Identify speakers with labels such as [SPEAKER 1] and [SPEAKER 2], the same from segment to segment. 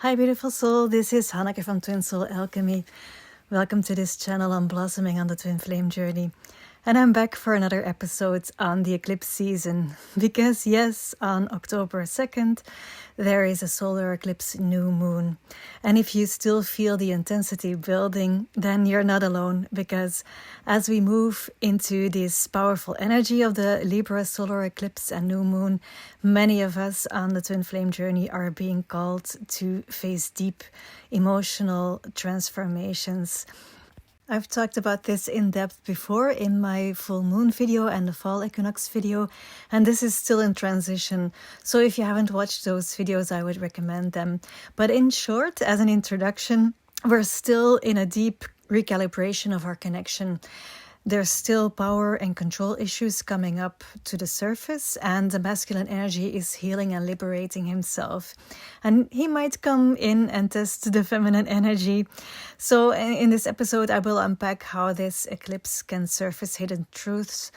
[SPEAKER 1] Hi beautiful soul, this is Hanneke from Twin Soul Alchemy. Welcome to this channel on Blossoming on the Twin Flame Journey. And I'm back for another episode on the eclipse season. Because yes, on October 2nd, there is a solar eclipse new moon. And if you still feel the intensity building, then you're not alone. Because as we move into this powerful energy of the Libra solar eclipse and new moon, many of us on the Twin Flame Journey are being called to face deep emotional transformations. I've talked about this in depth before in my full moon video and the fall equinox video, and this is still in transition. So if you haven't watched those videos, I would recommend them. But in short, as an introduction, we're still in a deep recalibration of our connection. There's still power and control issues coming up to the surface, and the masculine energy is healing and liberating himself. And he might come in and test the feminine energy. So in this episode, I will unpack how this eclipse can surface hidden truths,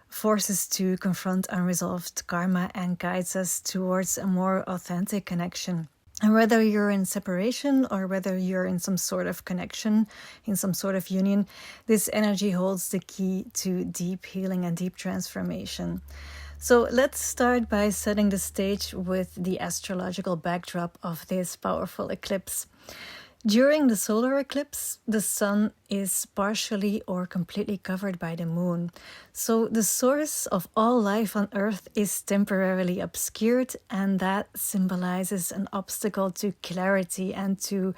[SPEAKER 1] forces to confront unresolved karma, and guides us towards a more authentic connection. And whether you're in separation or whether you're in some sort of connection, in some sort of union, this energy holds the key to deep healing and deep transformation. So let's start by setting the stage with the astrological backdrop of this powerful eclipse. During the solar eclipse, the sun is partially or completely covered by the moon. So the source of all life on Earth is temporarily obscured, and that symbolizes an obstacle to clarity and to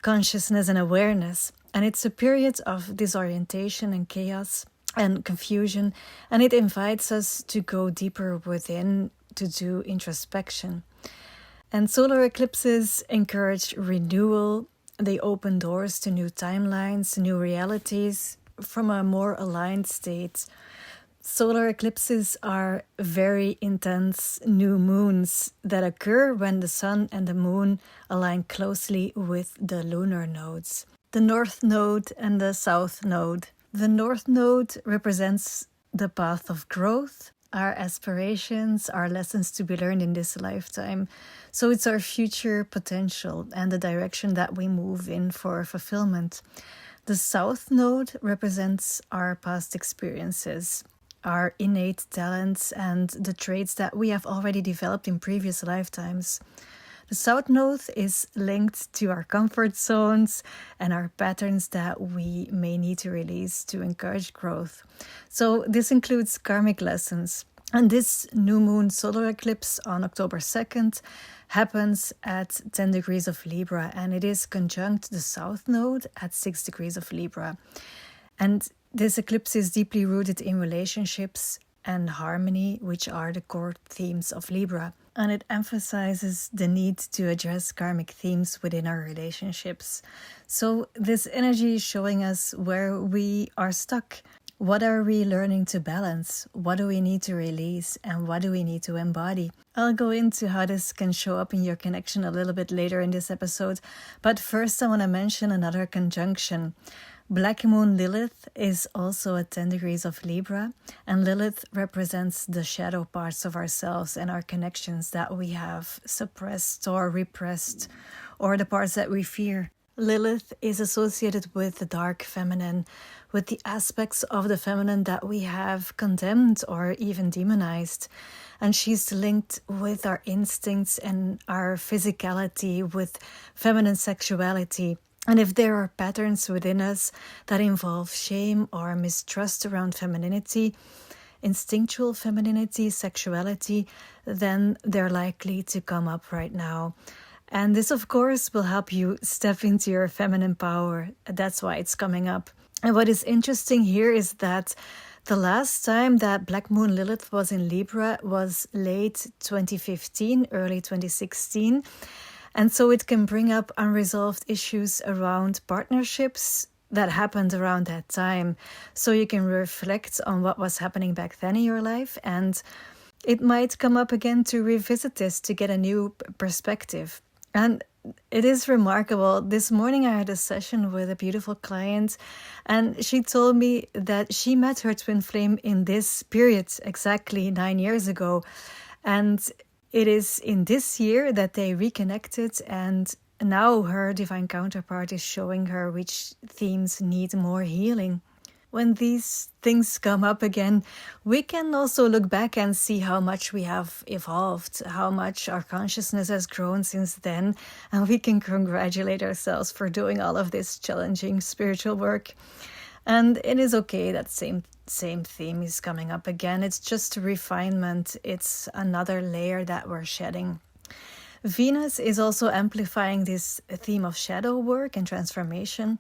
[SPEAKER 1] consciousness and awareness. And it's a period of disorientation and chaos and confusion, and it invites us to go deeper within, to do introspection. And solar eclipses encourage renewal. They open doors to new timelines, new realities from a more aligned state. Solar eclipses are very intense new moons that occur when the sun and the moon align closely with the lunar nodes, the north node and the south node. The north node represents the path of growth, our aspirations, our lessons to be learned in this lifetime. So it's our future potential and the direction that we move in for fulfillment. The south node represents our past experiences, our innate talents, and the traits that we have already developed in previous lifetimes. The south node is linked to our comfort zones and our patterns that we may need to release to encourage growth. So this includes karmic lessons. And this new moon solar eclipse on October 2nd happens at 10 degrees of Libra, and it is conjunct the south node at 6 degrees of Libra. And this eclipse is deeply rooted in relationships and harmony, which are the core themes of Libra. And it emphasizes the need to address karmic themes within our relationships. So this energy is showing us where we are stuck. What are we learning to balance? What do we need to release? And what do we need to embody? I'll go into how this can show up in your connection a little bit later in this episode. But first I want to mention another conjunction. Black Moon Lilith is also at 10 degrees of Libra, and Lilith represents the shadow parts of ourselves and our connections that we have suppressed or repressed, or the parts that we fear. Lilith is associated with the dark feminine, with the aspects of the feminine that we have condemned or even demonized. And she's linked with our instincts and our physicality, with feminine sexuality. And if there are patterns within us that involve shame or mistrust around femininity, instinctual femininity, sexuality, then they're likely to come up right now. And this, of course, will help you step into your feminine power. That's why it's coming up. And what is interesting here is that the last time that Black Moon Lilith was in Libra was late 2015, early 2016. And so it can bring up unresolved issues around partnerships that happened around that time. So you can reflect on what was happening back then in your life, and it might come up again to revisit this to get a new perspective. And it is remarkable. This morning I had a session with a beautiful client, and she told me that she met her twin flame in this period exactly 9 years ago. And it is in this year that they reconnected, and now her divine counterpart is showing her which themes need more healing. When these things come up again, we can also look back and see how much we have evolved, how much our consciousness has grown since then, and we can congratulate ourselves for doing all of this challenging spiritual work. And it is okay that same theme is coming up again. It's just a refinement. It's another layer that we're shedding. Venus is also amplifying this theme of shadow work and transformation,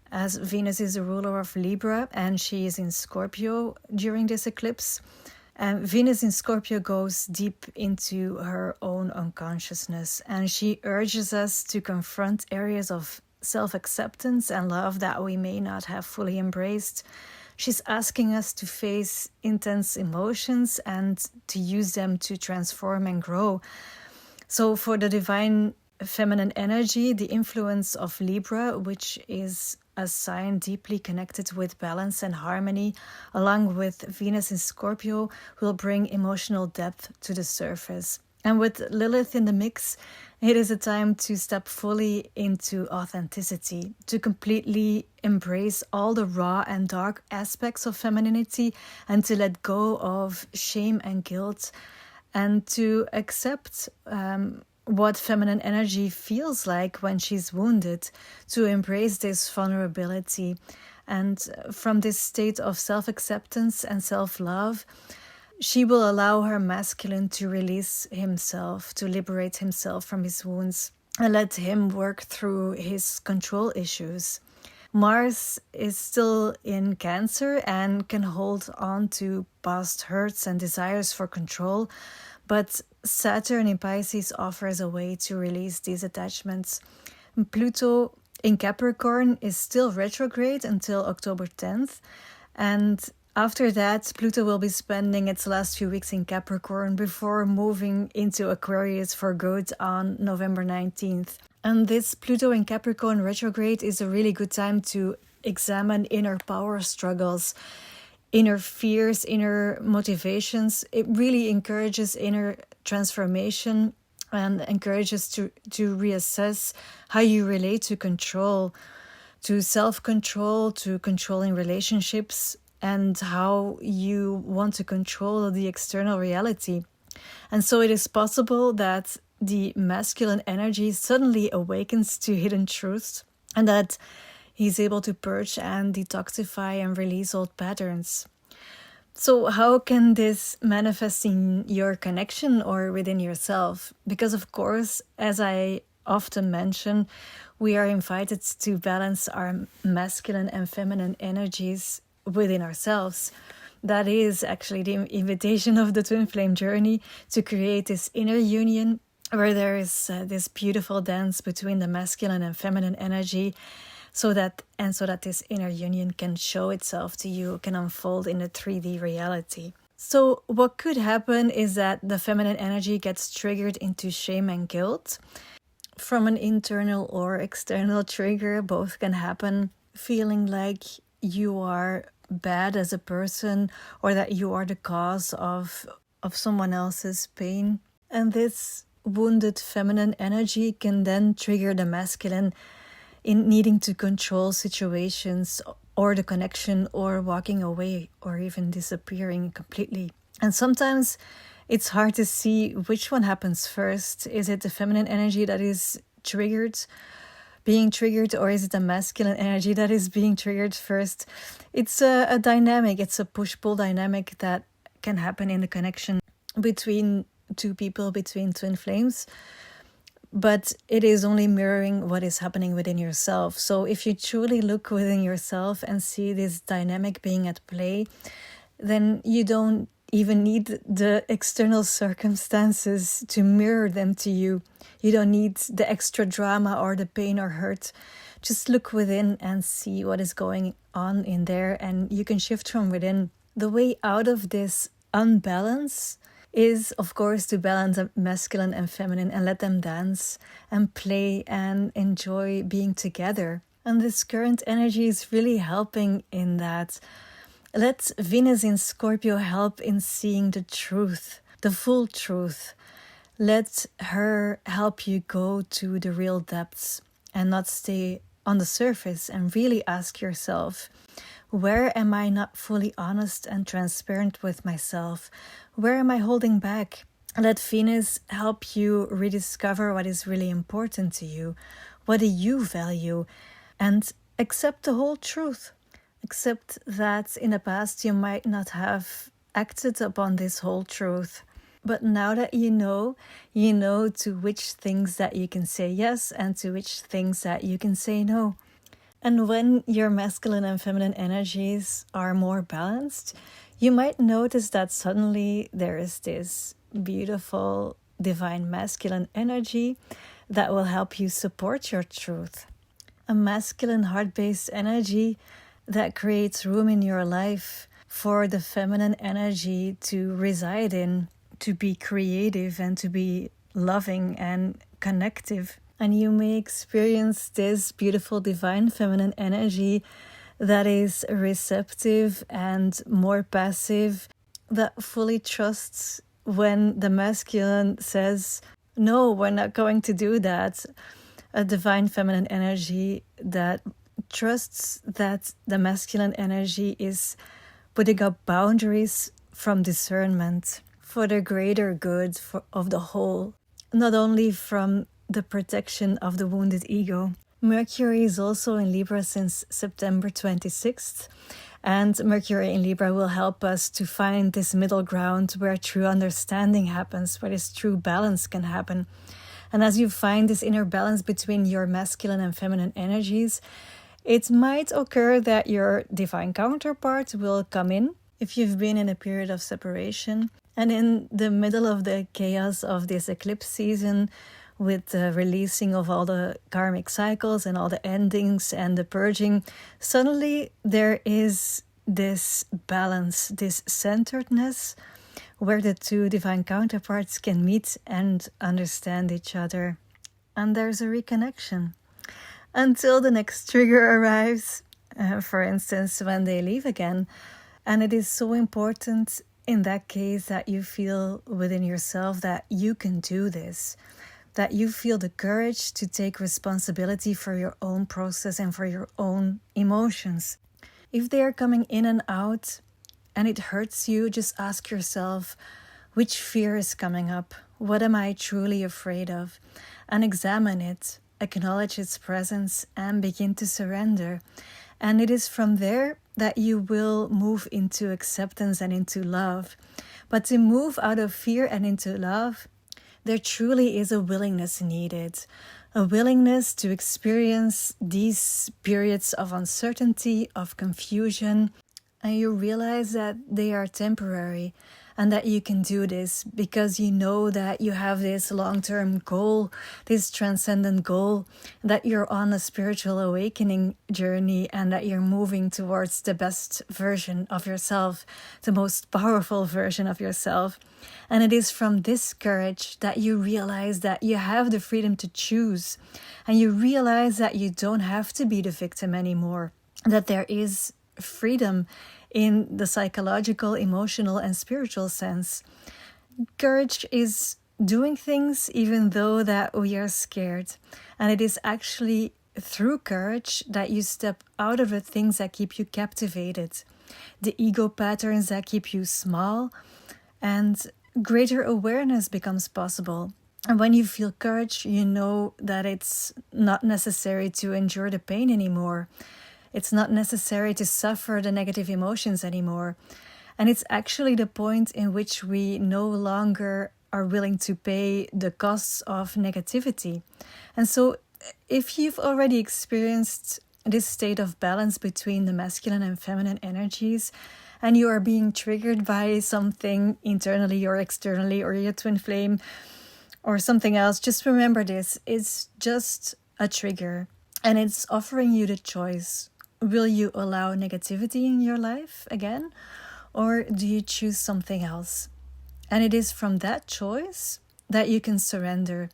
[SPEAKER 1] as Venus is the ruler of Libra and she is in Scorpio during this eclipse. And Venus in Scorpio goes deep into her own unconsciousness, and she urges us to confront areas of self-acceptance and love that we may not have fully embraced. She's asking us to face intense emotions and to use them to transform and grow. So for the divine feminine energy, the influence of Libra, which is a sign deeply connected with balance and harmony, along with Venus in Scorpio, will bring emotional depth to the surface. And with Lilith in the mix, it is a time to step fully into authenticity, to completely embrace all the raw and dark aspects of femininity, and to let go of shame and guilt, and to accept what feminine energy feels like when she's wounded, to embrace this vulnerability. And from this state of self-acceptance and self-love, she will allow her masculine to release himself, to liberate himself from his wounds, and let him work through his control issues. Mars is still in Cancer and can hold on to past hurts and desires for control, but Saturn in Pisces offers a way to release these attachments. Pluto in Capricorn is still retrograde until October 10th, and after that, Pluto will be spending its last few weeks in Capricorn before moving into Aquarius for good on November 19th. And this Pluto in Capricorn retrograde is a really good time to examine inner power struggles, inner fears, inner motivations. It really encourages inner transformation and encourages to reassess how you relate to control, to self-control, to controlling relationships, and how you want to control the external reality. And so it is possible that the masculine energy suddenly awakens to hidden truths, and that he's able to purge and detoxify and release old patterns. So how can this manifest in your connection or within yourself? Because of course, as I often mention, we are invited to balance our masculine and feminine energies within ourselves. That is actually the invitation of the twin flame journey, to create this inner union where there is this beautiful dance between the masculine and feminine energy, so that this inner union can show itself to you, can unfold in a 3D reality. So what could happen is that the feminine energy gets triggered into shame and guilt from an internal or external trigger. Both can happen. Feeling like you are bad as a person, or that you are the cause of someone else's pain. And this wounded feminine energy can then trigger the masculine in needing to control situations or the connection, or walking away, or even disappearing completely. And sometimes it's hard to see which one happens first. Is it the feminine energy that is being triggered, or is it the masculine energy that is being triggered first? It's a dynamic, it's a push-pull dynamic that can happen in the connection between two people, between twin flames. But it is only mirroring what is happening within yourself. So if you truly look within yourself and see this dynamic being at play, then you don't even need the external circumstances to mirror them to you. You don't need the extra drama or the pain or hurt. Just look within and see what is going on in there, and you can shift from within. The way out of this unbalance is, of course, to balance masculine and feminine and let them dance and play and enjoy being together. And this current energy is really helping in that. Let Venus in Scorpio help in seeing the truth, the full truth. Let her help you go to the real depths and not stay on the surface, and really ask yourself, where am I not fully honest and transparent with myself? Where am I holding back? Let Venus help you rediscover what is really important to you. What do you value? And accept the whole truth. Accept that in the past you might not have acted upon this whole truth. But now that you know to which things that you can say yes and to which things that you can say no. And when your masculine and feminine energies are more balanced, you might notice that suddenly there is this beautiful divine masculine energy that will help you support your truth. A masculine heart-based energy that creates room in your life for the feminine energy to reside in, to be creative and to be loving and connective. And you may experience this beautiful divine feminine energy that is receptive and more passive, that fully trusts when the masculine says, no, we're not going to do that. A divine feminine energy that trusts that the masculine energy is putting up boundaries from discernment for the greater good of the whole, not only from the protection of the wounded ego. Mercury is also in Libra since September 26th, and Mercury in Libra will help us to find this middle ground where true understanding happens, where this true balance can happen. And as you find this inner balance between your masculine and feminine energies, it might occur that your divine counterpart will come in if you've been in a period of separation. And in the middle of the chaos of this eclipse season, with the releasing of all the karmic cycles and all the endings and the purging, suddenly there is this balance, this centeredness, where the two divine counterparts can meet and understand each other. And there's a reconnection. Until the next trigger arrives, for instance, when they leave again. And it is so important in that case that you feel within yourself that you can do this, that you feel the courage to take responsibility for your own process and for your own emotions. If they are coming in and out and it hurts you, just ask yourself, which fear is coming up? What am I truly afraid of? And examine it, acknowledge its presence, and begin to surrender. And it is from there that you will move into acceptance and into love. But to move out of fear and into love, there truly is a willingness needed. A willingness to experience these periods of uncertainty, of confusion, and you realize that they are temporary and that you can do this because you know that you have this long-term goal, this transcendent goal, that you're on a spiritual awakening journey and that you're moving towards the best version of yourself, the most powerful version of yourself. And it is from this courage that you realize that you have the freedom to choose, and you realize that you don't have to be the victim anymore, that there is freedom in the psychological, emotional, and spiritual sense. Courage is doing things even though that we are scared. And it is actually through courage that you step out of the things that keep you captivated, the ego patterns that keep you small, and greater awareness becomes possible. And when you feel courage, you know that it's not necessary to endure the pain anymore. It's not necessary to suffer the negative emotions anymore. And it's actually the point in which we no longer are willing to pay the costs of negativity. And so if you've already experienced this state of balance between the masculine and feminine energies, and you are being triggered by something internally or externally, or your twin flame, or something else, just remember this. It's just a trigger, and it's offering you the choice. Will you allow negativity in your life again, or do you choose something else? And it is from that choice that you can surrender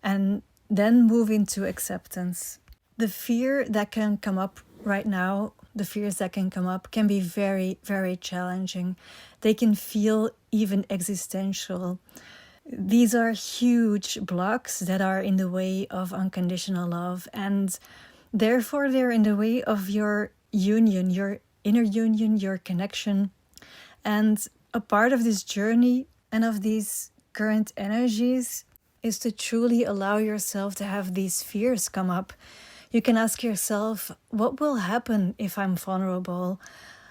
[SPEAKER 1] and then move into acceptance. The fear that can come up right now, the fears that can come up can be very, very challenging. They can feel even existential. These are huge blocks that are in the way of unconditional love, and therefore they're in the way of your union, your inner union, your connection. And a part of this journey and of these current energies is to truly allow yourself to have these fears come up. You can ask yourself, what will happen if I'm vulnerable?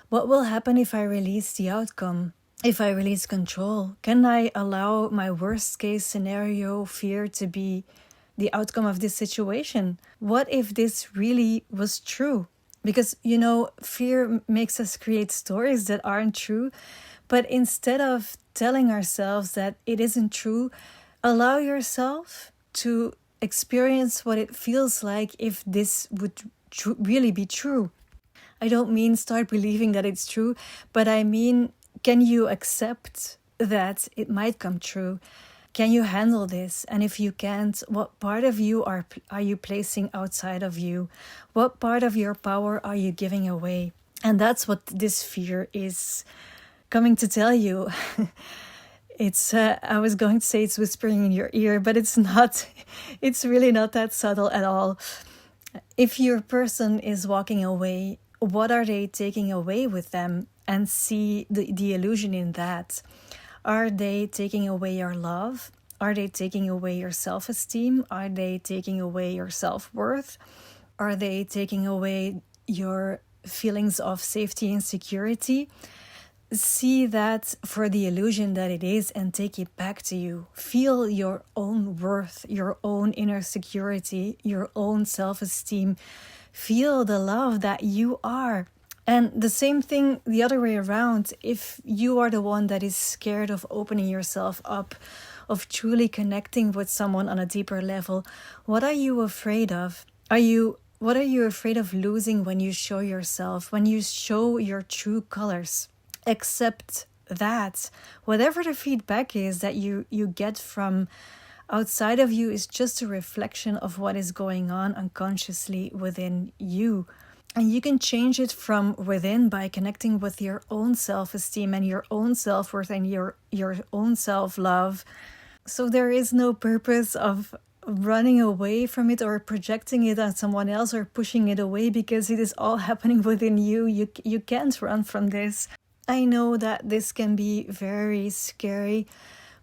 [SPEAKER 1] What will happen if I release the outcome? If I release control? Can I allow my worst case scenario fear to be the outcome of this situation? What if this really was true? Because, fear makes us create stories that aren't true. But instead of telling ourselves that it isn't true, allow yourself to experience what it feels like if this would really be true. I don't mean start believing that it's true, but I mean, can you accept that it might come true? Can you handle this? And if you can't, what part of you are you placing outside of you? What part of your power are you giving away? And that's what this fear is coming to tell you. It's I was going to say it's whispering in your ear, but it's not. It's really not that subtle at all. If your person is walking away, what are they taking away with them? And see the illusion in that. Are they taking away your love? Are they taking away your self-esteem? Are they taking away your self-worth? Are they taking away your feelings of safety and security? See that for the illusion that it is and take it back to you. Feel your own worth, your own inner security, your own self-esteem. Feel the love that you are. And the same thing the other way around. If you are the one that is scared of opening yourself up, of truly connecting with someone on a deeper level, what are you afraid of? What are you afraid of losing when you show yourself, when you show your true colors? Accept that. Whatever the feedback is that you get from outside of you is just a reflection of what is going on unconsciously within you. And you can change it from within by connecting with your own self-esteem and your own self-worth and your own self-love. So there is no purpose of running away from it or projecting it on someone else or pushing it away, because it is all happening within you. You can't run from this. I know that this can be very scary,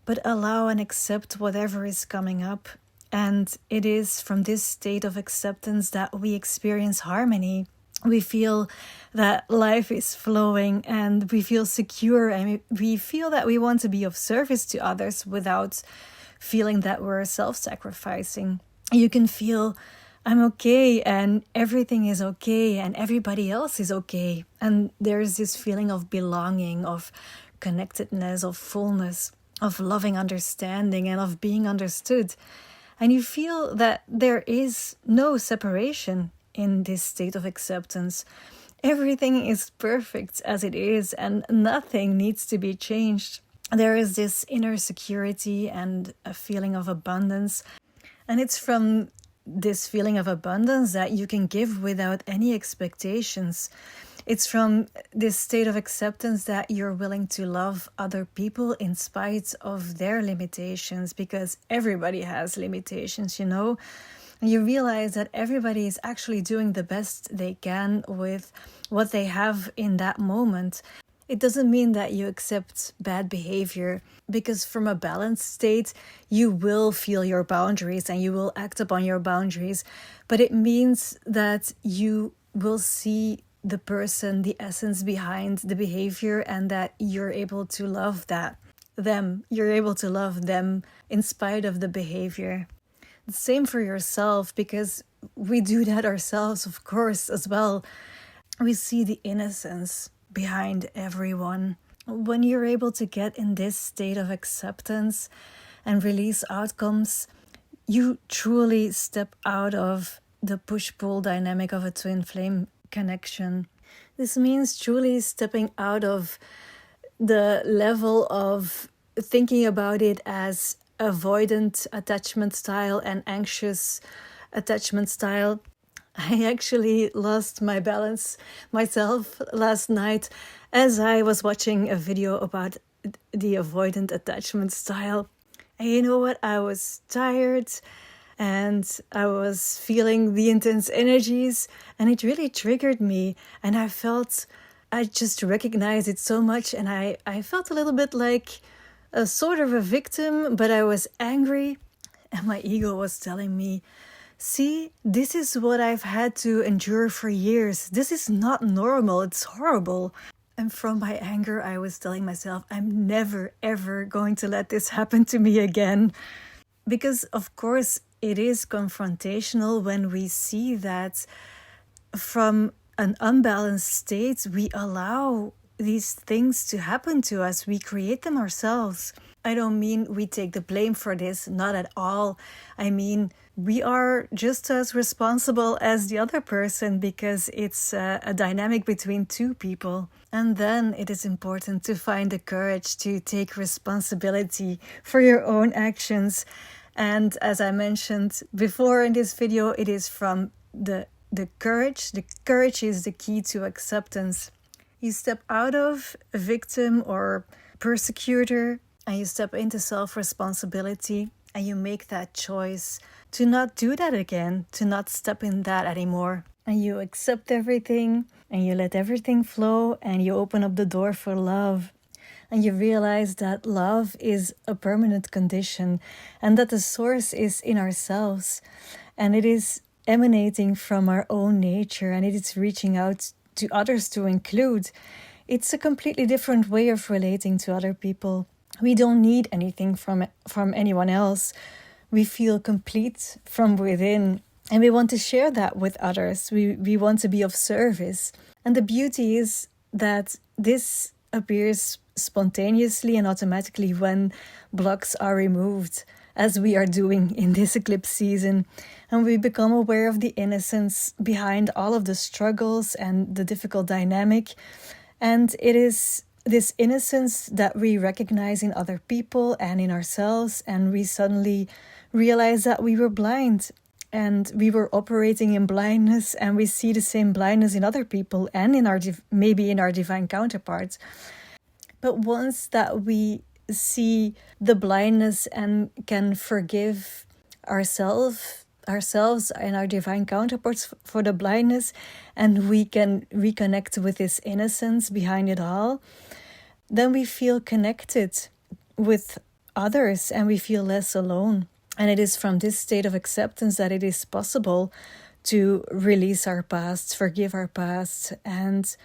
[SPEAKER 1] but allow and accept whatever is coming up. And it is from this state of acceptance that we experience harmony. We feel that life is flowing and we feel secure, and we feel that we want to be of service to others without feeling that we're self-sacrificing. You can feel, I'm okay and everything is okay and everybody else is okay. And there's this feeling of belonging, of connectedness, of fullness, of loving understanding and of being understood. And you feel that there is no separation in this state of acceptance. Everything is perfect as it is and nothing needs to be changed. There is this inner security and a feeling of abundance. And it's from this feeling of abundance that you can give without any expectations. It's from this state of acceptance that you're willing to love other people in spite of their limitations, because everybody has limitations, And you realize that everybody is actually doing the best they can with what they have in that moment. It doesn't mean that you accept bad behavior, because from a balanced state, you will feel your boundaries and you will act upon your boundaries. But it means that you will see the person, the essence behind the behavior, and that you're able to love them. You're able to love them in spite of the behavior. The same for yourself, because we do that ourselves, of course, as well. We see the innocence behind everyone. When you're able to get in this state of acceptance and release outcomes, you truly step out of the push-pull dynamic of a twin flame connection. This means truly stepping out of the level of thinking about it as avoidant attachment style and anxious attachment style. I actually lost my balance myself last night as I was watching a video about the avoidant attachment style. And you know what? I was tired and I was feeling the intense energies, and it really triggered me. And I just recognized it so much, and I felt a little bit like a sort of a victim, but I was angry, and my ego was telling me, see, this is what I've had to endure for years. This is not normal. It's horrible. And from my anger, I was telling myself, I'm never, ever going to let this happen to me again. Because, of course, it is confrontational when we see that from an unbalanced state, we allow these things to happen to us. We create them ourselves. I don't mean we take the blame for this, not at all. I mean, we are just as responsible as the other person, because it's a dynamic between two people. And then it is important to find the courage to take responsibility for your own actions. And as I mentioned before in this video, it is from the courage. The courage is the key to acceptance. You step out of a victim or persecutor, and you step into self-responsibility, and you make that choice to not do that again, to not step in that anymore. And you accept everything, and you let everything flow, and you open up the door for love. And you realize that love is a permanent condition, and that the source is in ourselves, and it is emanating from our own nature, and it is reaching out to others to include. It's a completely different way of relating to other people. We don't need anything from anyone else. We feel complete from within, and we want to share that with others. We want to be of service. And the beauty is that this appears spontaneously and automatically when blocks are removed, as we are doing in this eclipse season, and we become aware of the innocence behind all of the struggles and the difficult dynamic. And it is this innocence that we recognize in other people and in ourselves, and we suddenly realize that we were blind and we were operating in blindness, and we see the same blindness in other people and in our maybe in our divine counterparts. But once that we see the blindness and can forgive ourselves and our divine counterparts for the blindness, and we can reconnect with this innocence behind it all, then we feel connected with others and we feel less alone. And it is from this state of acceptance that it is possible to release our past, forgive our past, and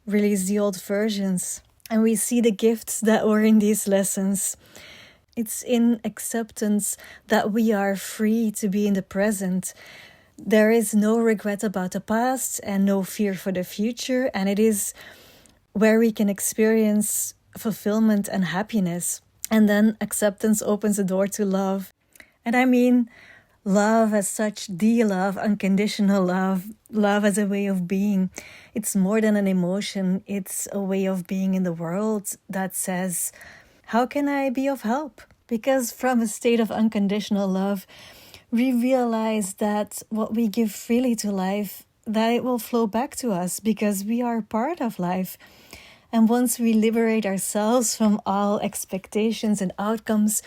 [SPEAKER 1] release the old versions. And we see the gifts that were in these lessons. It's in acceptance that we are free to be in the present. There is no regret about the past and no fear for the future. And it is where we can experience fulfillment and happiness. And then acceptance opens the door to love. And I mean love as such, the love, unconditional love, love as a way of being. It's more than an emotion. It's a way of being in the world that says, how can I be of help? Because from a state of unconditional love, we realize that what we give freely to life, that it will flow back to us because we are part of life. And once we liberate ourselves from all expectations and outcomes,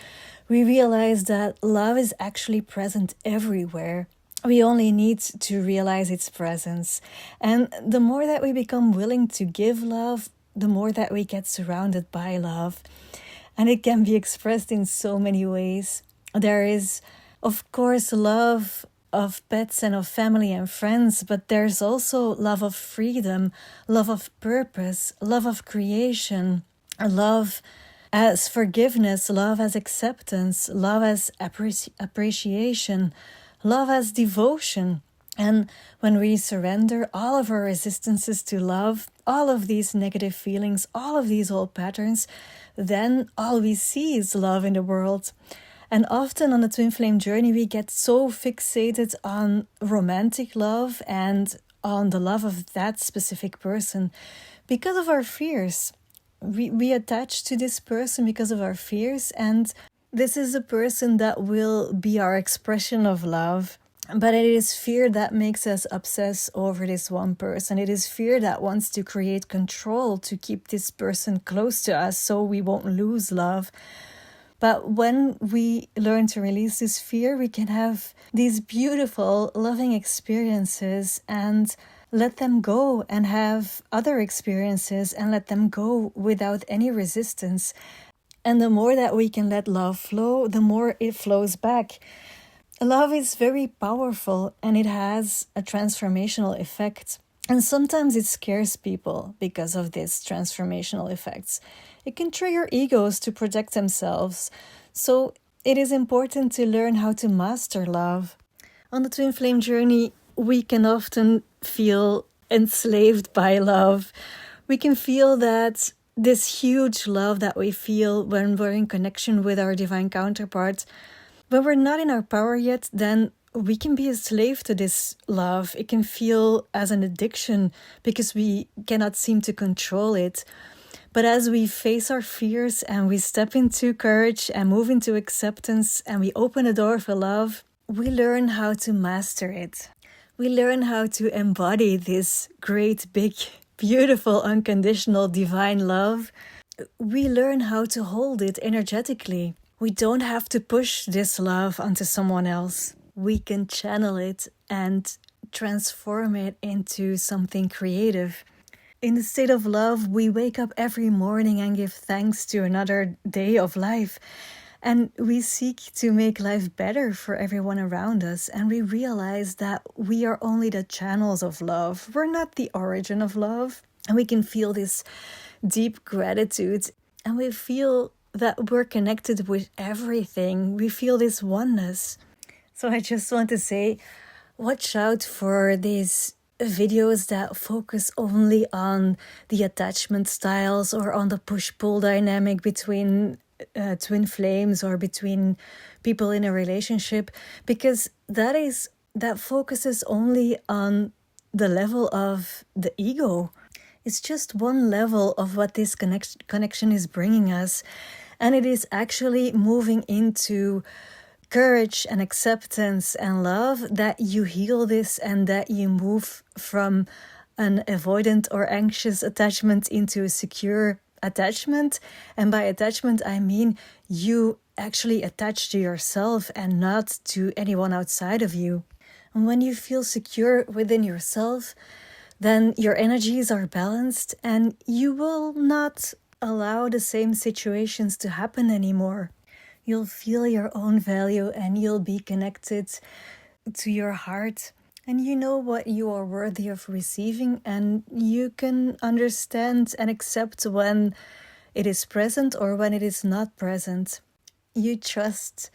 [SPEAKER 1] we realize that love is actually present everywhere. We only need to realize its presence. And the more that we become willing to give love, the more that we get surrounded by love. And it can be expressed in so many ways. There is, of course, love of pets and of family and friends, but there's also love of freedom, love of purpose, love of creation, love as forgiveness, love as acceptance, love as appreciation, love as devotion. And when we surrender all of our resistances to love, all of these negative feelings, all of these old patterns, then all we see is love in the world. And often on the twin flame journey, we get so fixated on romantic love and on the love of that specific person because of our fears. We attach to this person because of our fears, and this is a person that will be our expression of love. But it is fear that makes us obsess over this one person. It is fear that wants to create control to keep this person close to us so we won't lose love. But when we learn to release this fear, we can have these beautiful, loving experiences and let them go, and have other experiences and let them go without any resistance. And the more that we can let love flow, the more it flows back. Love is very powerful and it has a transformational effect. And sometimes it scares people because of these transformational effects. It can trigger egos to protect themselves. So it is important to learn how to master love. On the twin flame journey, we can often feel enslaved by love. We can feel that this huge love that we feel when we're in connection with our divine counterpart, when we're not in our power yet, then we can be a slave to this love. It can feel as an addiction because we cannot seem to control it. But as we face our fears and we step into courage and move into acceptance and we open the door for love, we learn how to master it. We learn how to embody this great, big, beautiful, unconditional, divine love. We learn how to hold it energetically. We don't have to push this love onto someone else. We can channel it and transform it into something creative. In the state of love, we wake up every morning and give thanks to another day of life. And we seek to make life better for everyone around us. And we realize that we are only the channels of love. We're not the origin of love. And we can feel this deep gratitude. And we feel that we're connected with everything. We feel this oneness. So I just want to say, watch out for these videos that focus only on the attachment styles or on the push-pull dynamic between twin flames or between people in a relationship, because that focuses only on the level of the ego. It's just one level of what this connection is bringing us, and it is actually moving into courage and acceptance and love that you heal this and that you move from an avoidant or anxious attachment into a secure attachment. And by attachment, I mean you actually attach to yourself and not to anyone outside of you. And when you feel secure within yourself, then your energies are balanced and you will not allow the same situations to happen anymore. You'll feel your own value and you'll be connected to your heart. And you know what you are worthy of receiving, and you can understand and accept when it is present or when it is not present. You trust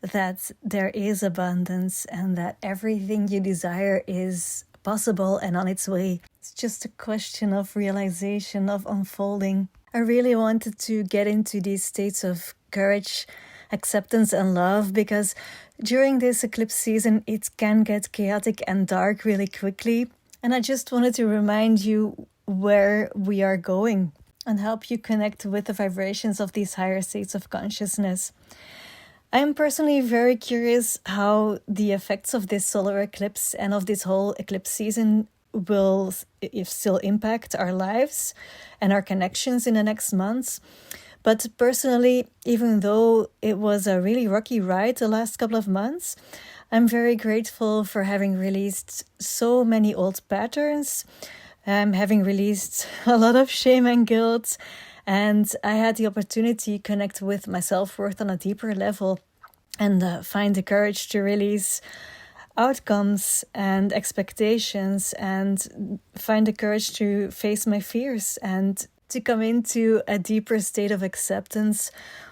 [SPEAKER 1] that there is abundance and that everything you desire is possible and on its way. It's just a question of realization, of unfolding. I really wanted to get into these states of courage, acceptance and love, because during this eclipse season it can get chaotic and dark really quickly, and I just wanted to remind you where we are going and help you connect with the vibrations of these higher states of consciousness. I am personally very curious how the effects of this solar eclipse and of this whole eclipse season will still impact our lives and our connections in the next months. But personally, even though it was a really rocky ride the last couple of months, I'm very grateful for having released so many old patterns, having released a lot of shame and guilt, and I had the opportunity to connect with my self-worth on a deeper level and find the courage to release outcomes and expectations and find the courage to face my fears and to come into a deeper state of acceptance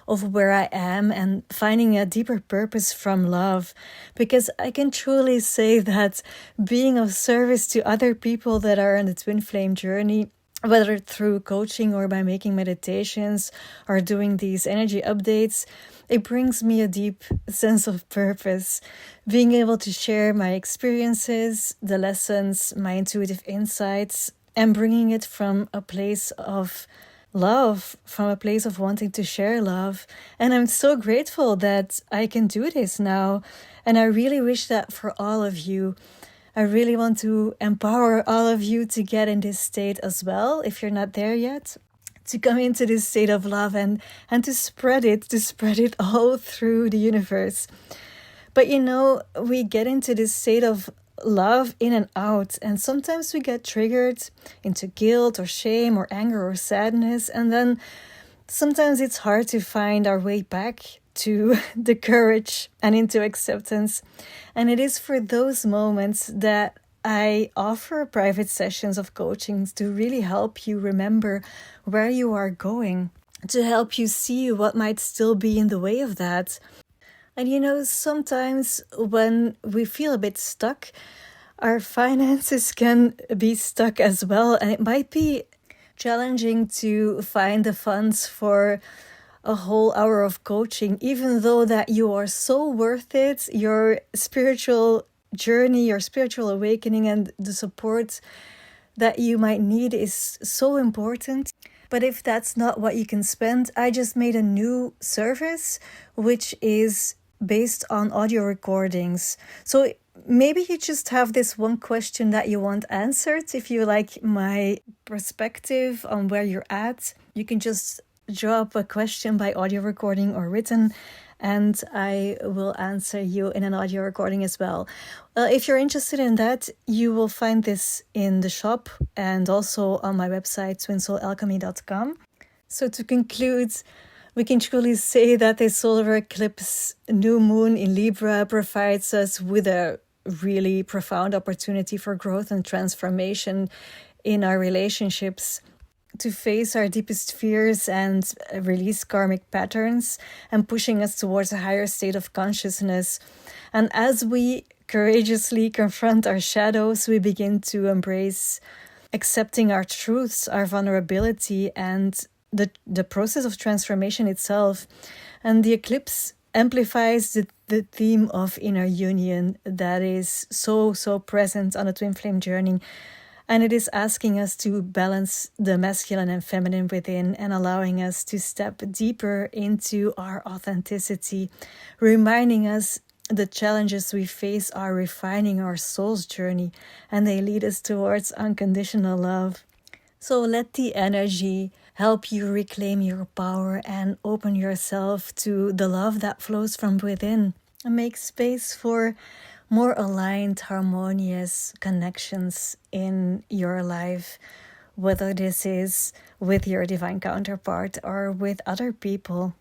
[SPEAKER 1] of where I am and finding a deeper purpose from love. Because I can truly say that being of service to other people that are on the twin flame journey, whether through coaching or by making meditations or doing these energy updates, it brings me a deep sense of purpose. Being able to share my experiences, the lessons, my intuitive insights, and bringing it from a place of love, from a place of wanting to share love. And I'm so grateful that I can do this now. And I really wish that for all of you. I really want to empower all of you to get in this state as well, if you're not there yet. to come into this state of love and to spread it all through the universe. But we get into this state of love in and out, and sometimes we get triggered into guilt or shame or anger or sadness, and then sometimes it's hard to find our way back to the courage and into acceptance. And it is for those moments that I offer private sessions of coaching to really help you remember where you are going, to help you see what might still be in the way of that. And sometimes when we feel a bit stuck, our finances can be stuck as well. And it might be challenging to find the funds for a whole hour of coaching, even though that you are so worth it. Your spiritual journey, your spiritual awakening, and the support that you might need is so important. But if that's not what you can spend, I just made a new service, which is based on audio recordings. So maybe you just have this one question that you want answered. If you like my perspective on where you're at, you can just drop a question by audio recording or written, and I will answer you in an audio recording as well. If you're interested in that, you will find this in the shop and also on my website, twinsoulalchemy.com. So to conclude, we can truly say that the solar eclipse new moon in Libra provides us with a really profound opportunity for growth and transformation in our relationships, to face our deepest fears and release karmic patterns, and pushing us towards a higher state of consciousness. And as we courageously confront our shadows, we begin to embrace accepting our truths, our vulnerability, and the process of transformation itself. And the eclipse amplifies the theme of inner union that is so present on a twin flame journey. And it is asking us to balance the masculine and feminine within, and allowing us to step deeper into our authenticity, reminding us the challenges we face are refining our soul's journey, and they lead us towards unconditional love. So let the energy help you reclaim your power and open yourself to the love that flows from within, and make space for more aligned, harmonious connections in your life, whether this is with your divine counterpart or with other people.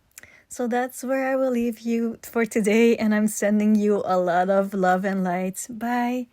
[SPEAKER 1] So that's where I will leave you for today, and I'm sending you a lot of love and light. Bye.